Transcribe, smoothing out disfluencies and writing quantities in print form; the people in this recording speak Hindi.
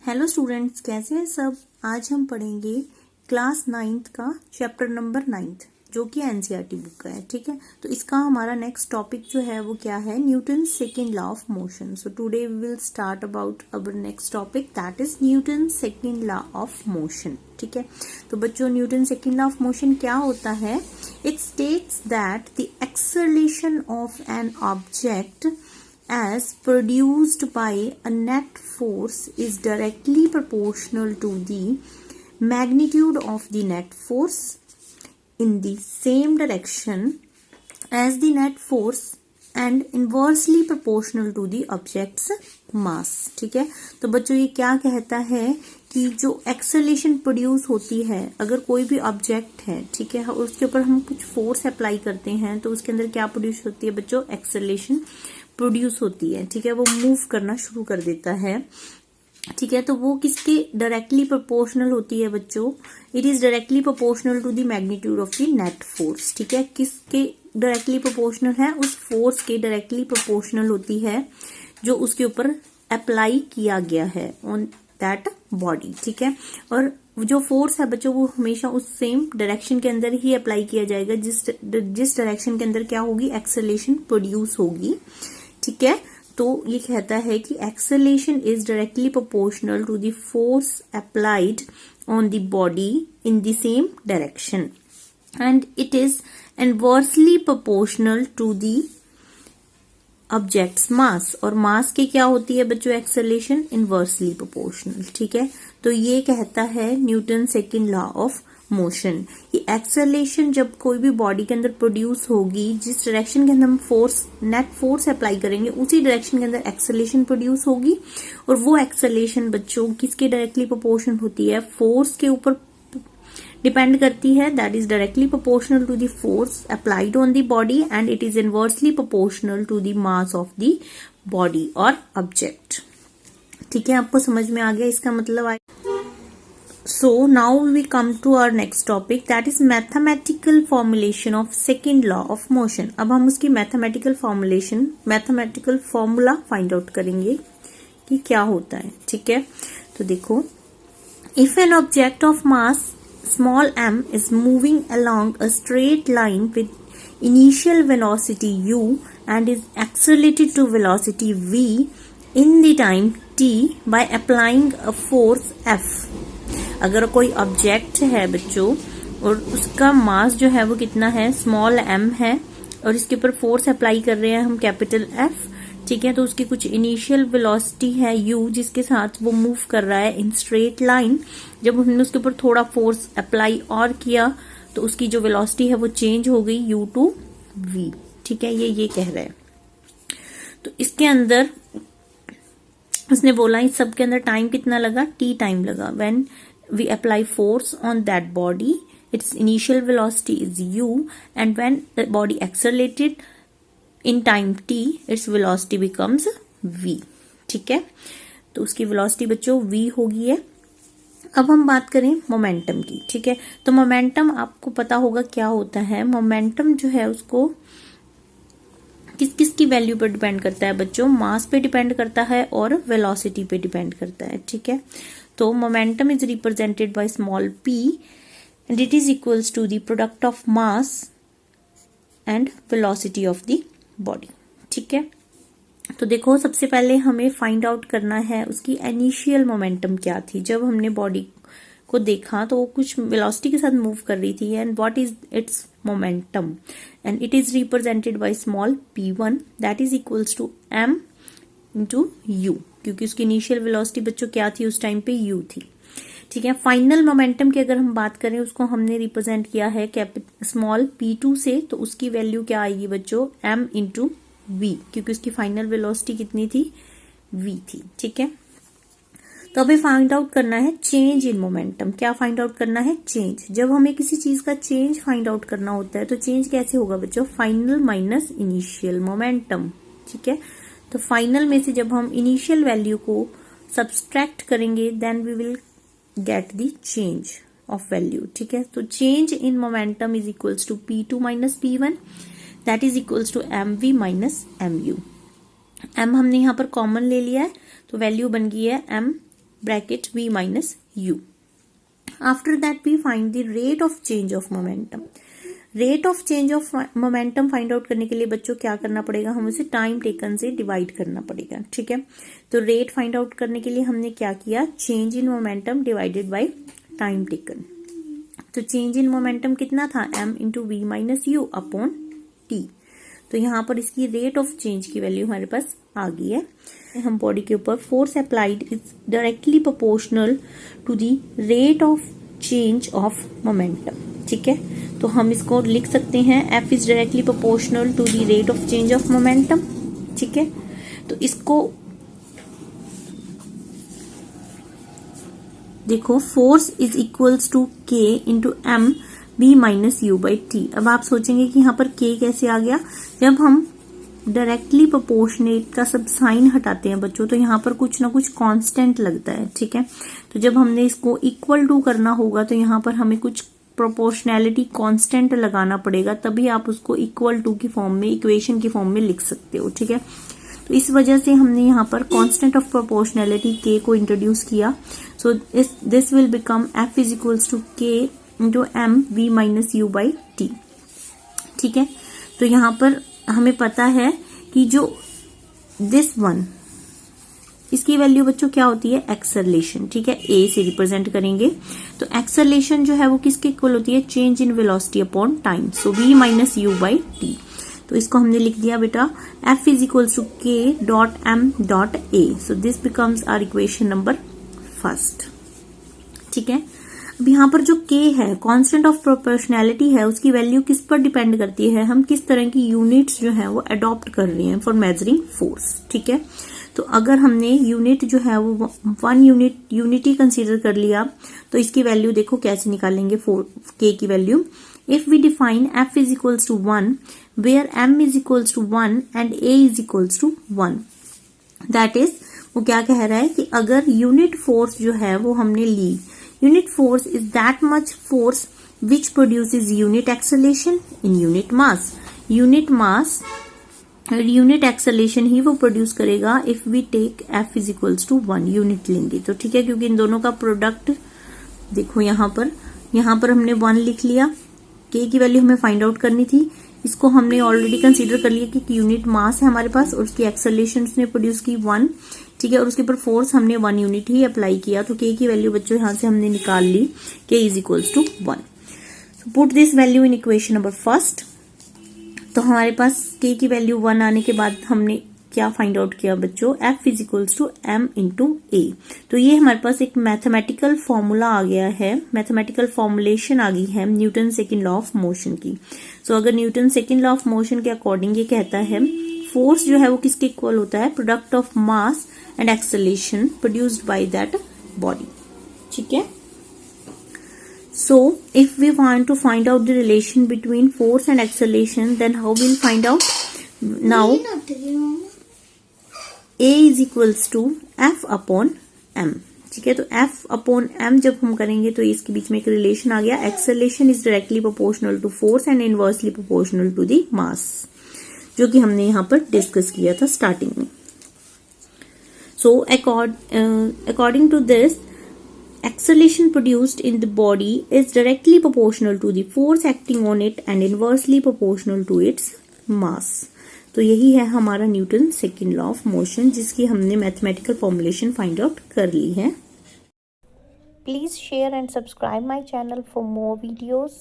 हेलो स्टूडेंट्स, कैसे हैं सब। आज हम पढ़ेंगे क्लास 9th का चैप्टर नंबर 9 जो कि एनसीईआरटी बुक का है। ठीक है, तो इसका हमारा नेक्स्ट टॉपिक जो है वो क्या है, Newton second law of motion. So today we will start about our next topic, that is Newton second law of motion. ठीक है, तो बच्चों Newton second law of motion क्या होता है। It states that the acceleration of an object as produced by a net force is directly proportional to the magnitude of the net force in the same direction as the net force and inversely proportional to the object's mass। ठीक है, तो बच्चों ये क्या कहता है कि जो एक्सेलरेशन प्रोड्यूस होती है, अगर कोई भी ऑब्जेक्ट है, ठीक है, और उसके ऊपर हम कुछ फोर्स अप्लाई करते हैं तो उसके अंदर क्या प्रोड्यूस होती है बच्चों, एक्सेलरेशन प्रोड्यूस होती है। ठीक है, वो मूव करना शुरू कर देता है। ठीक है, तो वो किसके डायरेक्टली प्रोपोर्शनल होती है बच्चों, it is directly proportional to the magnitude of the net force. ठीक है, किसके डायरेक्टली प्रोपोर्शनल है, उस फोर्स के डायरेक्टली प्रोपोर्शनल होती है जो उसके ऊपर अप्लाई किया गया है ऑन दैट बॉडी। ठीक है, और जो फोर्स है बच्चों वो हमेशा उस सेम डायरेक्शन के अंदर ही अप्लाई किया जाएगा जिस डायरेक्शन के अंदर क्या होगी, एक्सेलरेशन प्रोड्यूस होगी। ठीक है, तो ये कहता है कि acceleration is directly proportional to the force applied on the body in the same direction and it is inversely proportional to the object's mass. और मास के क्या होती है बच्चों, एक्सेलरेशन इनवर्सली प्रोपोर्शनल। ठीक है, तो ये कहता है Newton second law of motion. ये एक्सेलरेशन जब कोई भी बॉडी के अंदर प्रोड्यूस होगी, जिस डायरेक्शन के अंदर हम फोर्स नेट फोर्स अप्लाई करेंगे उसी डायरेक्शन के अंदर एक्सेलरेशन प्रोड्यूस होगी। और वो एक्सेलरेशन बच्चों किसके डायरेक्टली प्रोपोर्शनल होती है, फोर्स के ऊपर डिपेंड करती है, that is directly proportional to the force applied on the body and it is inversely proportional to the mass of the body और ऑब्जेक्ट। ठीक है, आपको समझ में आ गया इसका मतलब आया। So now we come to our next topic, that is mathematical formulation of second law of motion। अब हम उसकी mathematical formula find out करेंगे कि क्या होता है। ठीक है, तो देखो, if an object of mass small m is moving along a straight line with initial velocity u and is accelerated to velocity v in the time t by applying a force f। अगर कोई ऑब्जेक्ट है बच्चों और उसका मास जो है वो कितना है, स्मॉल m है, और इसके ऊपर फोर्स अप्लाई कर रहे हैं हम कैपिटल F। ठीक है, तो उसकी कुछ इनिशियल वेलोसिटी है u जिसके साथ वो मूव कर रहा है इन स्ट्रेट लाइन। जब हमने उसके ऊपर थोड़ा फोर्स अप्लाई और किया तो उसकी जो वेलोसिटी है वो चेंज हो गई u टू v। ठीक है, ये कह रहा है। तो इसके अंदर उसने बोला इस सब के अंदर टाइम कितना लगा, t टाइम लगा। When we apply force on that body, its initial velocity is u, and when the body accelerated in time t, its velocity becomes v। ठीक है, तो उसकी velocity बच्चों v होगी है। अब हम बात करें मोमेंटम की। ठीक है, तो मोमेंटम आपको पता होगा क्या होता है। मोमेंटम जो है उसको किस की वैल्यू पर डिपेंड करता है बच्चों, मास पे डिपेंड करता है और वेलोसिटी पे डिपेंड करता है। ठीक है, तो momentum is represented by small p and it is equals to the product of mass and velocity of the body. ठीक है, तो देखो सबसे पहले हमें फाइंड आउट करना है उसकी इनिशियल मोमेंटम क्या थी। जब हमने बॉडी को देखा तो वो कुछ वेलोसिटी के साथ मूव कर रही थी, and what is its momentum, and it is represented by small p1 that is equals to m into u, क्योंकि उसकी इनिशियल वेलोसिटी बच्चों क्या थी उस टाइम पे u थी। ठीक है, फाइनल मोमेंटम की अगर हम बात करें उसको हमने रिप्रेजेंट किया है स्मॉल p2 से, तो उसकी वैल्यू क्या आएगी बच्चों, m इंटू v, क्योंकि उसकी फाइनल वेलोसिटी कितनी थी, v थी। ठीक है, तो अभी फाइंड आउट करना है चेंज इन मोमेंटम। क्या फाइंड आउट करना है, चेंज। जब हमें किसी चीज का चेंज फाइंड आउट करना होता है तो चेंज कैसे होगा बच्चों, फाइनल माइनस इनिशियल मोमेंटम। ठीक है, तो फाइनल में से जब हम इनिशियल वैल्यू को सब्सट्रैक्ट करेंगे then we will get the change of value. ठीक है, तो change in momentum is equals to p2 minus p1 that is equals to mv minus mu। m हमने यहाँ पर कॉमन ले लिया है तो वैल्यू बन गई है bracket v minus u. After that we find the rate of change of momentum. Rate of change of momentum find out करने के लिए बच्चों क्या करना पड़ेगा, हम उसे टाइम टेकन से डिवाइड करना पड़ेगा, ठीक है। तो रेट फाइंड आउट करने के लिए हमने क्या किया, change in momentum divided by time taken. तो चेंज इन मोमेंटम कितना था, m into v minus u upon t. तो यहाँ पर इसकी रेट ऑफ चेंज की वैल्यू हमारे पास आ गई है। हम बॉडी के ऊपर force applied is directly proportional to the rate of change of momentum, ठीक है। तो हम इसको लिख सकते हैं F is directly proportional to the rate of change of momentum, ठीक है। तो इसको देखो, force is equals to K into m v minus u by t. अब आप सोचेंगे कि यहाँ पर K कैसे आ गया, जब हम डायरेक्टली प्रोपोर्शनेट का सब साइन हटाते हैं बच्चों, तो यहाँ पर कुछ ना कुछ कांस्टेंट लगता है, ठीक है। तो जब हमने इसको इक्वल टू करना होगा तो यहाँ पर हमें कुछ प्रोपोर्शनैलिटी कांस्टेंट लगाना पड़ेगा, तभी आप उसको इक्वल टू की फॉर्म में, इक्वेशन की फॉर्म में लिख सकते हो, ठीक है। तो इस वजह से हमने यहाँ पर कांस्टेंट ऑफ प्रोपोर्शनैलिटी K को इंट्रोड्यूस किया। So this will become F is equals to K into m v minus u by t, ठीक है। तो यहाँ पर हमें पता है कि जो दिस वन, इसकी वैल्यू बच्चों क्या होती है, एक्सेलरेशन, ठीक है। ए से रिप्रेजेंट करेंगे तो एक्सेलरेशन जो है वो किसके इक्वल होती है, change in velocity upon time, so v minus u by t. तो इसको हमने लिख दिया बेटा F is equals to K dot m dot a. So this becomes our equation number first, ठीक है। अब यहाँ पर जो K है, कांस्टेंट ऑफ प्रोपोर्शनैलिटी है, उसकी वैल्यू किस पर डिपेंड करती है, हम किस तरह की यूनिट्स जो है वो अडॉप्ट कर रहे हैं फॉर मेजरिंग फोर्स, ठीक है। तो अगर हमने यूनिट जो है वो 1 यूनिटी कंसीडर कर लिया, तो इसकी वैल्यू देखो कैसे निकालेंगे K की value. If we define F is equals to 1 where M is equals to 1 and A is equals to 1, that is वो क्या कह रहा है कि अगर यूनिट फोर्स जो है वो हमने ली, unit force is that much force which produces unit acceleration in unit mass. Unit mass unit acceleration ही वो प्रोड्यूस करेगा if we take F is equals to 1 unit लेंगे, तो ठीक है। क्योंकि इन दोनों का प्रोडक्ट देखो, यहाँ पर हमने 1 लिख लिया, K की वैल्यू हमें फाइंड आउट करनी थी, इसको हमने ऑलरेडी कंसीडर कर लिया कि यूनिट मास है हमारे पास और उसकी एक्सेलरेशन उसने प्रोड्यूस की 1, ठीक है। और उसके ऊपर फोर्स हमने 1 यूनिट ही अप्लाई किया, तो K की वैल्यू बच्चों यहाँ से हमने निकाल ली, K is equals to 1। So put this value in equation number first. तो हमारे पास K की वैल्यू 1 आने के बाद हमने क्या फाइंड आउट किया बच्चों, F is equals to M into A। तो ये हमारे पास एक मैथमेटिकल फॉर्मूला आ गया है, मैथमेटिकल फॉर्मुलेशन आ गई है Newton second law of motion की। सो अगर Newton second law of motion के अकॉर्डिंग ये कहता है फोर्स जो है वो किसके इक्वल होता है, product of mass and acceleration produced by that body, ठीक है। So, if we want to find out the relation between force and acceleration, then how we'll find out? Now, A is equals to F upon M, ठीक है। तो F upon M जब हम करेंगे तो इसके बीच में एक रिलेशन आ गया, acceleration is directly proportional to force and inversely proportional to the mass, जो कि हमने यहाँ पर डिस्कस किया था स्टार्टिंग में। So, according to this, acceleration produced in the body is directly proportional to the force acting on it and inversely proportional to its mass। तो यही है हमारा Newton second law of motion, जिसकी हमने मैथमेटिकल फॉर्मुलेशन फाइंड आउट कर ली है। Please share and subscribe my channel for more videos.